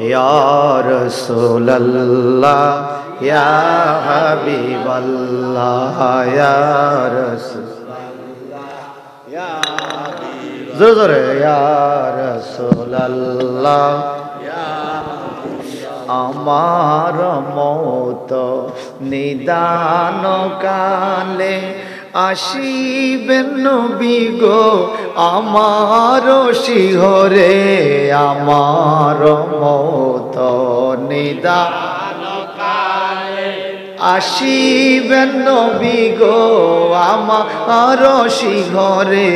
ইয়া রাসূলুল্লাহ ইয়া হাবিবাল্লাহ ইয়া রাসূলুল্লাহ ইয়া হাবিবাল্লাহ জোরে জোরে ইয়া রাসূলুল্লাহ আমার মত নিদান কালে আসিবেন নবী গো আমার শিহরে আমার মত নিদান কালে আসিবেন নবী গো আমার শিহরে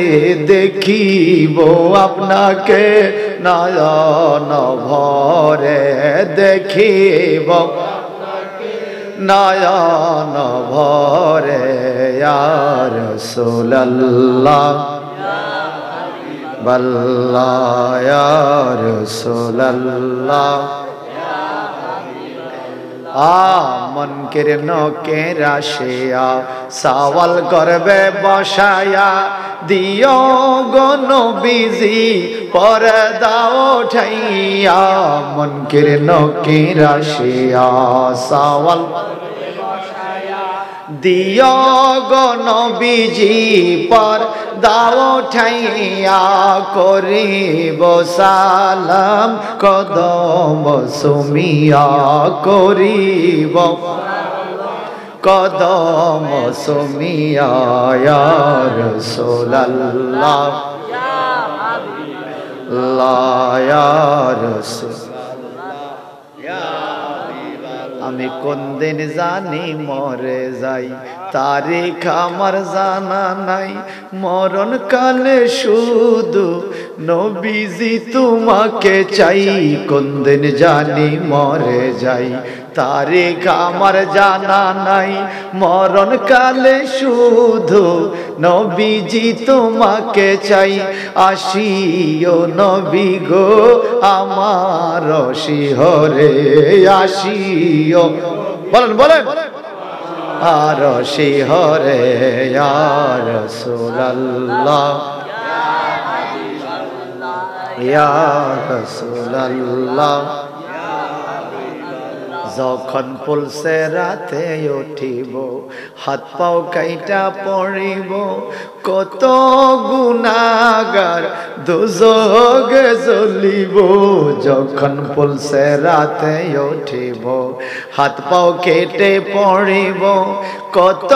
দেখিব আপনাকে নয়ন ভরে দেখিব নয়ন ভরে ইয়া রাসূলুল্লাহ বাল্লাহ ইয়া রাসূলুল্লাহ মনকের নকে রাশিয়া সওয়াল করবে বসায়া দিও গো নবীজি পর্দা উঠাইয়া মনকের নকে রাশিয়া সওয়াল দিও গো নবীজি পর্দা উঠাইয়া করিব সালাম কদম সুমিয়া করিব কদম সুমিয়া ইয়া রাসূলুল্লাহ ইয়া রাসূলুল্লাহ আমি কোন দিন জানি মরে যাই তারিখ আমার জানা নাই মরণ কালে শুধু নবীজি তোমাকে চাই কোন দিন জানি মরে যাই তারিখ আমার জানা নাই মরণ কালে শুধু নবীজি তোমাকে চাই আসিও নবী গো আমার শিহরে আসিও বলেন বলেন আর শিহরে ইয়া রাসূলুল্লাহ ইয়া রাসূলুল্লাহ যখন পুলসে রাতে উঠিব হাত পাও কাইটা পড়িব কত গুনাহগার দোজখে জ্বলিব যখন পুলসে রাতে উঠিব হাত পাও কেটে পড়িব কত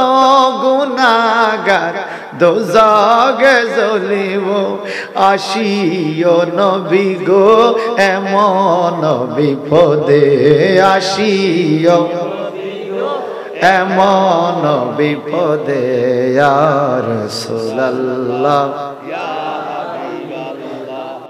গুনাহগার দোজখে জ্বলিব আসিও নবী গো এমন বিপদে আসিও এমন বিপদে ইয়া রাসূলুল্লাহ